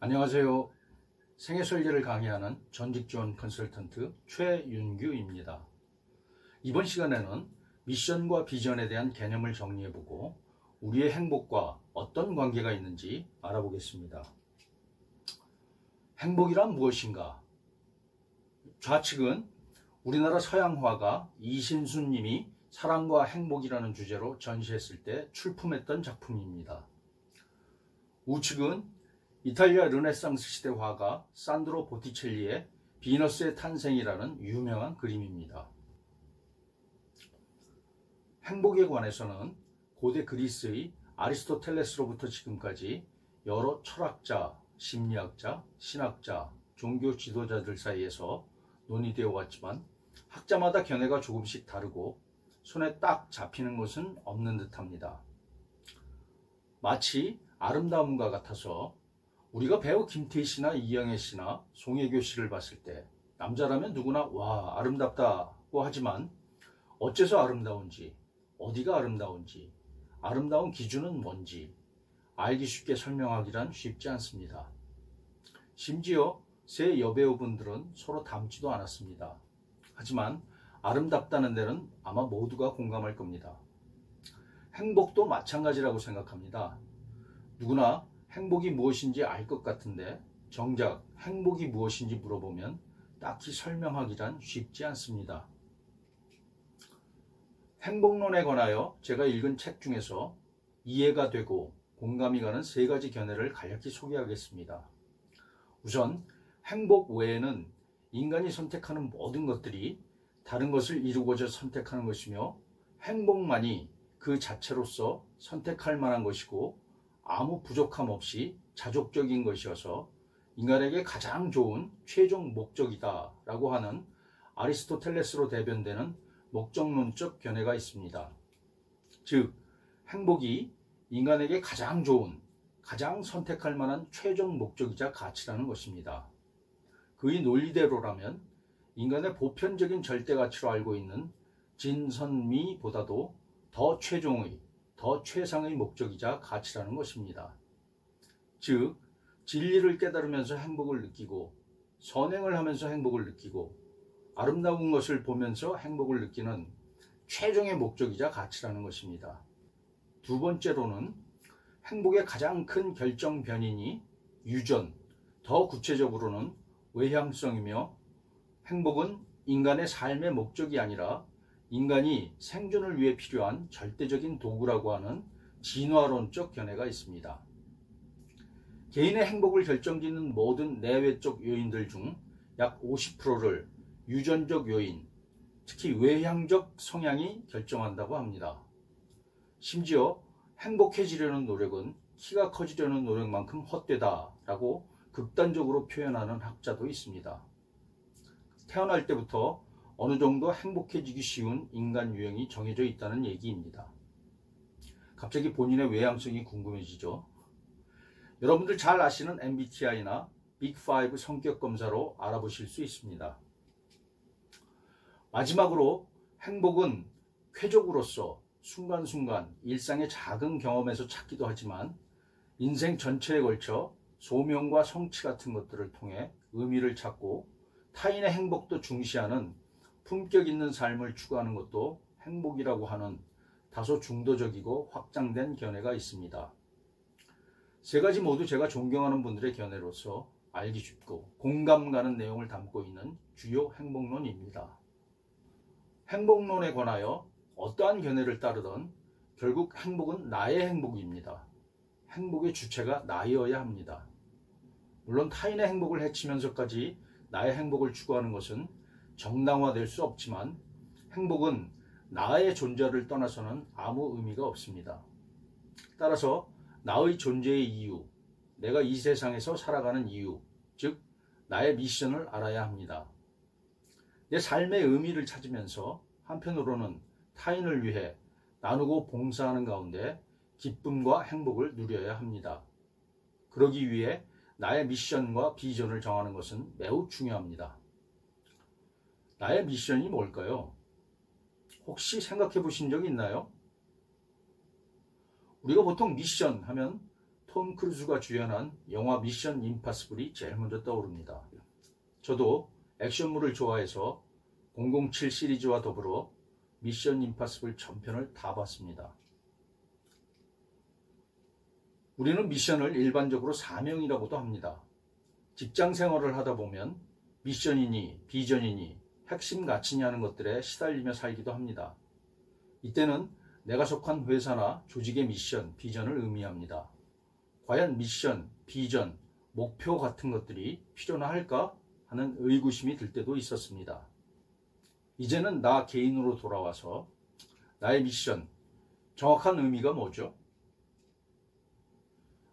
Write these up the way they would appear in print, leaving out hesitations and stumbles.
안녕하세요. 생애설계를 강의하는 전직지원 컨설턴트 최윤규입니다. 이번 시간에는 미션과 비전에 대한 개념을 정리해보고 우리의 행복과 어떤 관계가 있는지 알아보겠습니다. 행복이란 무엇인가? 좌측은 우리나라 서양 화가 이신수 님이 사랑과 행복이라는 주제로 전시했을 때 출품했던 작품입니다. 우측은 이탈리아 르네상스 시대 화가 산드로 보티첼리의 비너스의 탄생이라는 유명한 그림입니다. 행복에 관해서는 고대 그리스의 아리스토텔레스로부터 지금까지 여러 철학자, 심리학자, 신학자, 종교 지도자들 사이에서 논의되어 왔지만 학자마다 견해가 조금씩 다르고 손에 딱 잡히는 것은 없는 듯합니다. 마치 아름다움과 같아서 우리가 배우 김태희 씨나 이영애 씨나 송혜교 씨를 봤을 때 남자라면 누구나 와 아름답다고 하지만 어째서 아름다운지, 어디가 아름다운지, 아름다운 기준은 뭔지 알기 쉽게 설명하기란 쉽지 않습니다. 심지어 세 여배우분들은 서로 닮지도 않았습니다. 하지만 아름답다는 데는 아마 모두가 공감할 겁니다. 행복도 마찬가지라고 생각합니다. 누구나 행복이 무엇인지 알 것 같은데 정작 행복이 무엇인지 물어보면 딱히 설명하기란 쉽지 않습니다. 행복론에 관하여 제가 읽은 책 중에서 이해가 되고 공감이 가는 세 가지 견해를 간략히 소개하겠습니다. 우선 행복 외에는 인간이 선택하는 모든 것들이 다른 것을 이루고자 선택하는 것이며 행복만이 그 자체로서 선택할 만한 것이고 아무 부족함 없이 자족적인 것이어서 인간에게 가장 좋은 최종 목적이다 라고 하는 아리스토텔레스로 대변되는 목적론적 견해가 있습니다. 즉, 행복이 인간에게 가장 좋은, 가장 선택할 만한 최종 목적이자 가치라는 것입니다. 그의 논리대로라면 인간의 보편적인 절대가치로 알고 있는 진선미보다도 더 최종의, 더 최상의 목적이자 가치라는 것입니다. 즉, 진리를 깨달으면서 행복을 느끼고 선행을 하면서 행복을 느끼고 아름다운 것을 보면서 행복을 느끼는 최종의 목적이자 가치라는 것입니다. 두 번째로는 행복의 가장 큰 결정 변인이 유전, 더 구체적으로는 외향성이며 행복은 인간의 삶의 목적이 아니라 인간이 생존을 위해 필요한 절대적인 도구라고 하는 진화론적 견해가 있습니다. 개인의 행복을 결정짓는 모든 내외적 요인들 중 약 50%를 유전적 요인, 특히 외향적 성향이 결정한다고 합니다. 심지어 행복해지려는 노력은 키가 커지려는 노력만큼 헛되다라고 극단적으로 표현하는 학자도 있습니다. 태어날 때부터 어느 정도 행복해지기 쉬운 인간 유형이 정해져 있다는 얘기입니다. 갑자기 본인의 외향성이 궁금해지죠. 여러분들 잘 아시는 MBTI나 빅5 성격 검사로 알아보실 수 있습니다. 마지막으로 행복은 쾌적으로서 순간순간 일상의 작은 경험에서 찾기도 하지만 인생 전체에 걸쳐 소명과 성취 같은 것들을 통해 의미를 찾고 타인의 행복도 중시하는 품격 있는 삶을 추구하는 것도 행복이라고 하는 다소 중도적이고 확장된 견해가 있습니다. 세 가지 모두 제가 존경하는 분들의 견해로서 알기 쉽고 공감 가는 내용을 담고 있는 주요 행복론입니다. 행복론에 관하여 어떠한 견해를 따르던 결국 행복은 나의 행복입니다. 행복의 주체가 나여야 합니다. 물론 타인의 행복을 해치면서까지 나의 행복을 추구하는 것은 정당화될 수 없지만 행복은 나의 존재를 떠나서는 아무 의미가 없습니다. 따라서 나의 존재의 이유, 내가 이 세상에서 살아가는 이유, 즉 나의 미션을 알아야 합니다. 내 삶의 의미를 찾으면서 한편으로는 타인을 위해 나누고 봉사하는 가운데 기쁨과 행복을 누려야 합니다. 그러기 위해 나의 미션과 비전을 정하는 것은 매우 중요합니다. 나의 미션이 뭘까요? 혹시 생각해 보신 적이 있나요? 우리가 보통 미션 하면 톰 크루즈가 주연한 영화 미션 임파서블이 제일 먼저 떠오릅니다. 저도 액션물을 좋아해서 007 시리즈와 더불어 미션 임파서블 전편을 다 봤습니다. 우리는 미션을 일반적으로 사명이라고도 합니다. 직장 생활을 하다 보면 미션이니 비전이니 핵심 가치니 하는 것들에 시달리며 살기도 합니다. 이때는 내가 속한 회사나 조직의 미션, 비전을 의미합니다. 과연 미션, 비전, 목표 같은 것들이 필요나 할까 하는 의구심이 들 때도 있었습니다. 이제는 나 개인으로 돌아와서 나의 미션, 정확한 의미가 뭐죠?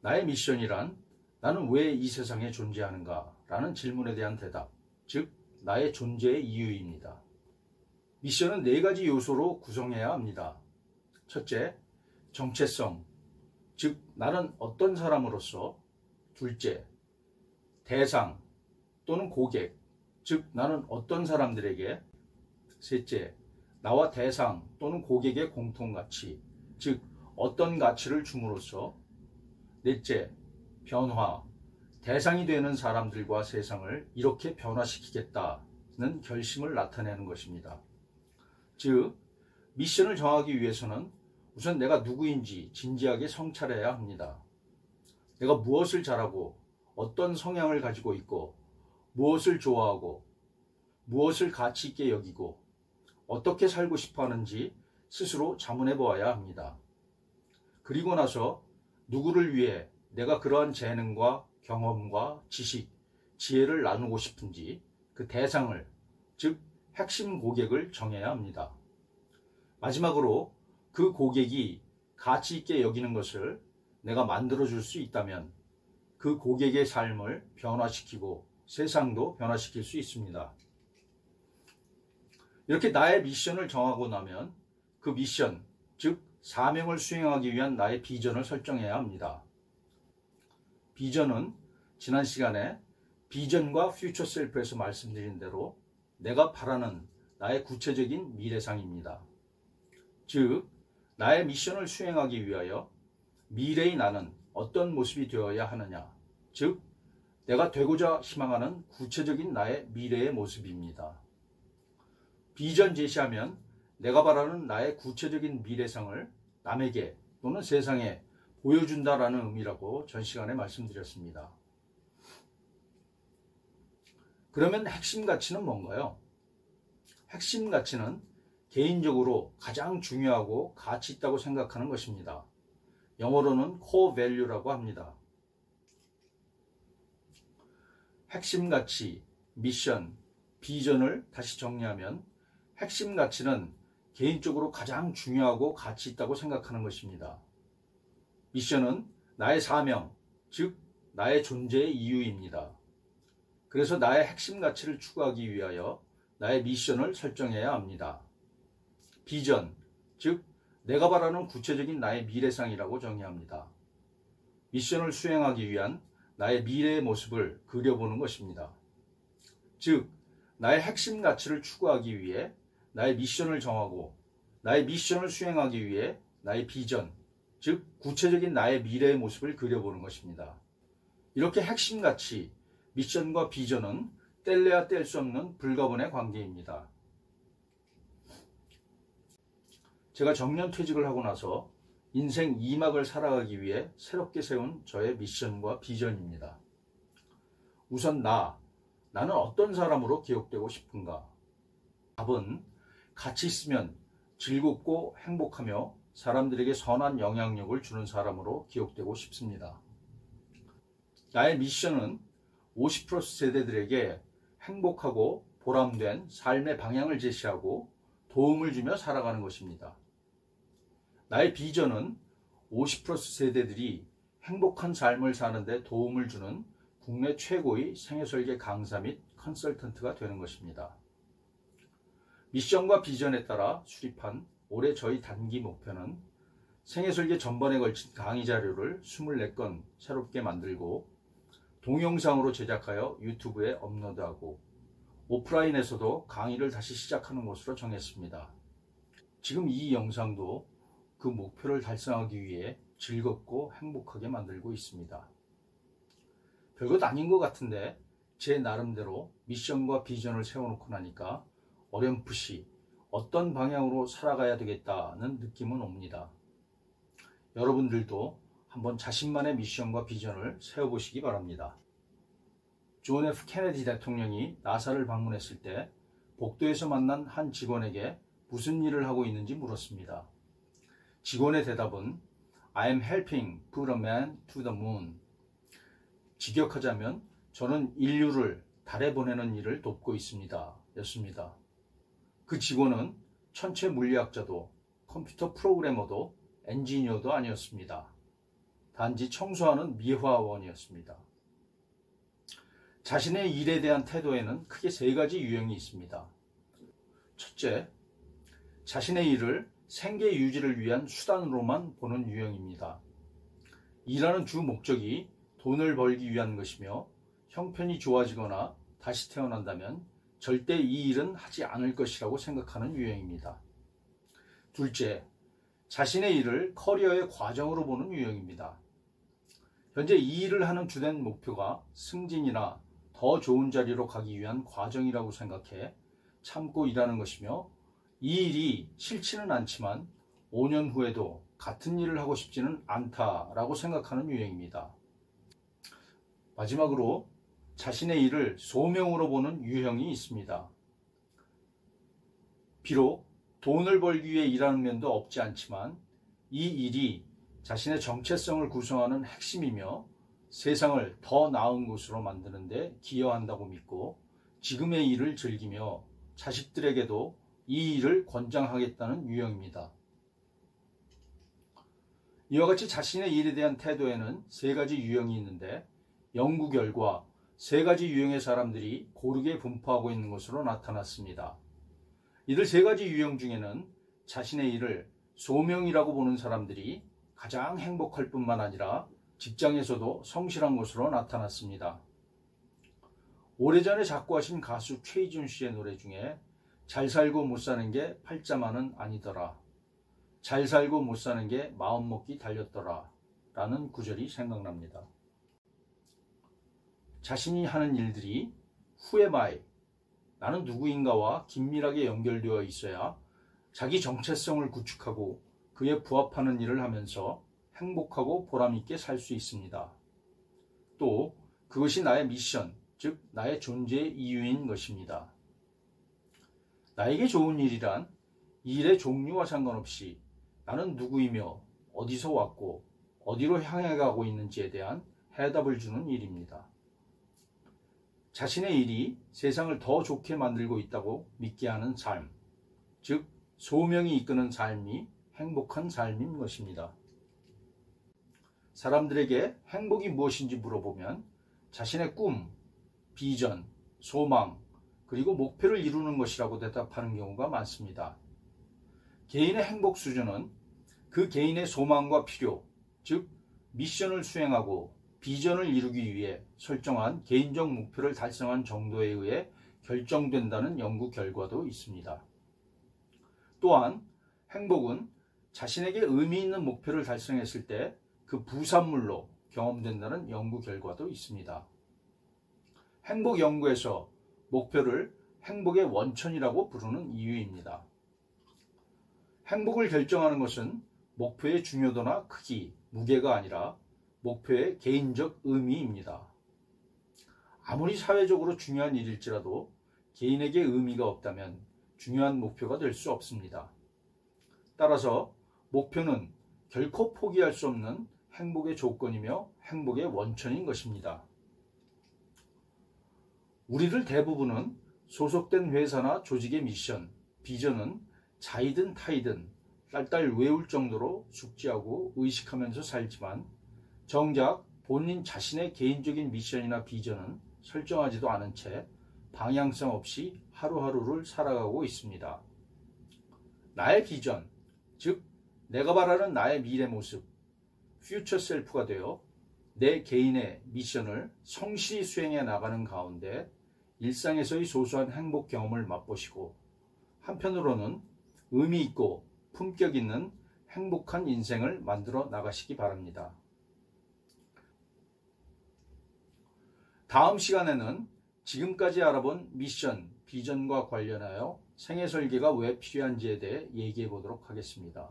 나의 미션이란 나는 왜 이 세상에 존재하는가? 라는 질문에 대한 대답, 즉 나의 존재의 이유입니다. 미션은 4가지 요소로 구성해야 합니다. 첫째, 정체성, 즉 나는 어떤 사람으로서. 둘째, 대상 또는 고객, 즉 나는 어떤 사람들에게. 셋째, 나와 대상 또는 고객의 공통가치, 즉 어떤 가치를 줌으로써. 넷째, 변화, 대상이 되는 사람들과 세상을 이렇게 변화시키겠다는 결심을 나타내는 것입니다. 즉, 미션을 정하기 위해서는 우선 내가 누구인지 진지하게 성찰해야 합니다. 내가 무엇을 잘하고 어떤 성향을 가지고 있고 무엇을 좋아하고 무엇을 가치 있게 여기고 어떻게 살고 싶어 하는지 스스로 자문해 보아야 합니다. 그리고 나서 누구를 위해 내가 그러한 재능과 경험과 지식, 지혜를 나누고 싶은지 그 대상을, 즉 핵심 고객을 정해야 합니다. 마지막으로 그 고객이 가치 있게 여기는 것을 내가 만들어줄 수 있다면 그 고객의 삶을 변화시키고 세상도 변화시킬 수 있습니다. 이렇게 나의 미션을 정하고 나면 그 미션, 즉 사명을 수행하기 위한 나의 비전을 설정해야 합니다. 비전은 지난 시간에 비전과 퓨처 셀프에서 말씀드린 대로 내가 바라는 나의 구체적인 미래상입니다. 즉, 나의 미션을 수행하기 위하여 미래의 나는 어떤 모습이 되어야 하느냐, 즉 내가 되고자 희망하는 구체적인 나의 미래의 모습입니다. 비전 제시하면 내가 바라는 나의 구체적인 미래상을 남에게 또는 세상에 보여준다라는 의미라고 전 시간에 말씀드렸습니다. 그러면 핵심 가치는 뭔가요? 핵심 가치는 개인적으로 가장 중요하고 가치 있다고 생각하는 것입니다. 영어로는 core value라고 합니다. 핵심 가치, 미션, 비전을 다시 정리하면 핵심 가치는 개인적으로 가장 중요하고 가치 있다고 생각하는 것입니다. 미션은 나의 사명, 즉 나의 존재의 이유입니다. 그래서 나의 핵심 가치를 추구하기 위하여 나의 미션을 설정해야 합니다. 비전, 즉 내가 바라는 구체적인 나의 미래상이라고 정의합니다. 미션을 수행하기 위한 나의 미래의 모습을 그려보는 것입니다. 즉, 나의 핵심 가치를 추구하기 위해 나의 미션을 정하고 나의 미션을 수행하기 위해 나의 비전, 즉 구체적인 나의 미래의 모습을 그려보는 것입니다. 이렇게 핵심 가치, 미션과 비전은 뗄래야 뗄 수 없는 불가분의 관계입니다. 제가 정년 퇴직을 하고 나서 인생 2막을 살아가기 위해 새롭게 세운 저의 미션과 비전입니다. 우선 나는 어떤 사람으로 기억되고 싶은가? 답은 가치 있으면 즐겁고 행복하며 사람들에게 선한 영향력을 주는 사람으로 기억되고 싶습니다. 나의 미션은 50+ 세대들에게 행복하고 보람된 삶의 방향을 제시하고 도움을 주며 살아가는 것입니다. 나의 비전은 50+ 세대들이 행복한 삶을 사는데 도움을 주는 국내 최고의 생애설계 강사 및 컨설턴트가 되는 것입니다. 미션과 비전에 따라 수립한 올해 저희 단기 목표는 생애설계 전반에 걸친 강의 자료를 24건 새롭게 만들고 동영상으로 제작하여 유튜브에 업로드하고 오프라인에서도 강의를 다시 시작하는 것으로 정했습니다. 지금 이 영상도 그 목표를 달성하기 위해 즐겁고 행복하게 만들고 있습니다. 별것 아닌 것 같은데 제 나름대로 미션과 비전을 세워놓고 나니까 어렴풋이 어떤 방향으로 살아가야 되겠다는 느낌은 옵니다. 여러분들도 한번 자신만의 미션과 비전을 세워보시기 바랍니다. 존 F 케네디 대통령이 나사를 방문했을 때 복도에서 만난 한 직원에게 무슨 일을 하고 있는지 물었습니다. 직원의 대답은 I am helping put a man to the moon. 직역하자면 저는 인류를 달에 보내는 일을 돕고 있습니다. 였습니다. 그 직원은 천체 물리학자도 컴퓨터 프로그래머도 엔지니어도 아니었습니다. 단지 청소하는 미화원이었습니다. 자신의 일에 대한 태도에는 크게 세 가지 유형이 있습니다. 첫째, 자신의 일을 생계 유지를 위한 수단으로만 보는 유형입니다. 일하는 주 목적이 돈을 벌기 위한 것이며 형편이 좋아지거나 다시 태어난다면 절대 이 일은 하지 않을 것이라고 생각하는 유형입니다. 둘째, 자신의 일을 커리어의 과정으로 보는 유형입니다. 현재 이 일을 하는 주된 목표가 승진이나 더 좋은 자리로 가기 위한 과정이라고 생각해 참고 일하는 것이며 이 일이 싫지는 않지만 5년 후에도 같은 일을 하고 싶지는 않다라고 생각하는 유형입니다. 마지막으로 자신의 일을 소명으로 보는 유형이 있습니다. 비록 돈을 벌기 위해 일하는 면도 없지 않지만 이 일이 자신의 정체성을 구성하는 핵심이며 세상을 더 나은 곳으로 만드는 데 기여한다고 믿고 지금의 일을 즐기며 자식들에게도 이 일을 권장하겠다는 유형입니다. 이와 같이 자신의 일에 대한 태도에는 세 가지 유형이 있는데 연구 결과 세 가지 유형의 사람들이 고르게 분포하고 있는 것으로 나타났습니다. 이들 세 가지 유형 중에는 자신의 일을 소명이라고 보는 사람들이 가장 행복할 뿐만 아니라 직장에서도 성실한 것으로 나타났습니다. 오래전에 작곡하신 가수 최희준 씨의 노래 중에 잘 살고 못 사는 게 팔자만은 아니더라. 잘 살고 못 사는 게 마음먹기 달렸더라. 라는 구절이 생각납니다. 자신이 하는 일들이 Who am I? 나는 누구인가와 긴밀하게 연결되어 있어야 자기 정체성을 구축하고 그에 부합하는 일을 하면서 행복하고 보람있게 살 수 있습니다. 또 그것이 나의 미션, 즉 나의 존재의 이유인 것입니다. 나에게 좋은 일이란 일의 종류와 상관없이 나는 누구이며 어디서 왔고 어디로 향해 가고 있는지에 대한 해답을 주는 일입니다. 자신의 일이 세상을 더 좋게 만들고 있다고 믿게 하는 삶, 즉 소명이 이끄는 삶이 행복한 삶인 것입니다. 사람들에게 행복이 무엇인지 물어보면 자신의 꿈, 비전, 소망, 그리고 목표를 이루는 것이라고 대답하는 경우가 많습니다. 개인의 행복 수준은 그 개인의 소망과 필요, 즉 미션을 수행하고 비전을 이루기 위해 설정한 개인적 목표를 달성한 정도에 의해 결정된다는 연구 결과도 있습니다. 또한 행복은 자신에게 의미 있는 목표를 달성했을 때 그 부산물로 경험된다는 연구 결과도 있습니다. 행복 연구에서 목표를 행복의 원천이라고 부르는 이유입니다. 행복을 결정하는 것은 목표의 중요도나 크기, 무게가 아니라 목표의 개인적 의미입니다. 아무리 사회적으로 중요한 일일지라도 개인에게 의미가 없다면 중요한 목표가 될 수 없습니다. 따라서 목표는 결코 포기할 수 없는 행복의 조건이며 행복의 원천인 것입니다. 우리들 대부분은 소속된 회사나 조직의 미션, 비전은 자이든 타이든 딸딸 외울 정도로 숙지하고 의식하면서 살지만 정작 본인 자신의 개인적인 미션이나 비전은 설정하지도 않은 채 방향성 없이 하루하루를 살아가고 있습니다. 나의 비전, 즉 내가 바라는 나의 미래 모습, 퓨처 셀프가 되어 내 개인의 미션을 성실히 수행해 나가는 가운데 일상에서의 소소한 행복 경험을 맛보시고 한편으로는 의미 있고 품격 있는 행복한 인생을 만들어 나가시기 바랍니다. 다음 시간에는 지금까지 알아본 미션, 비전과 관련하여 생애 설계가 왜 필요한지에 대해 얘기해 보도록 하겠습니다.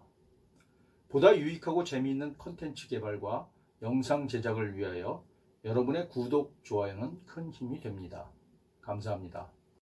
보다 유익하고 재미있는 컨텐츠 개발과 영상 제작을 위하여 여러분의 구독, 좋아요는 큰 힘이 됩니다. 감사합니다.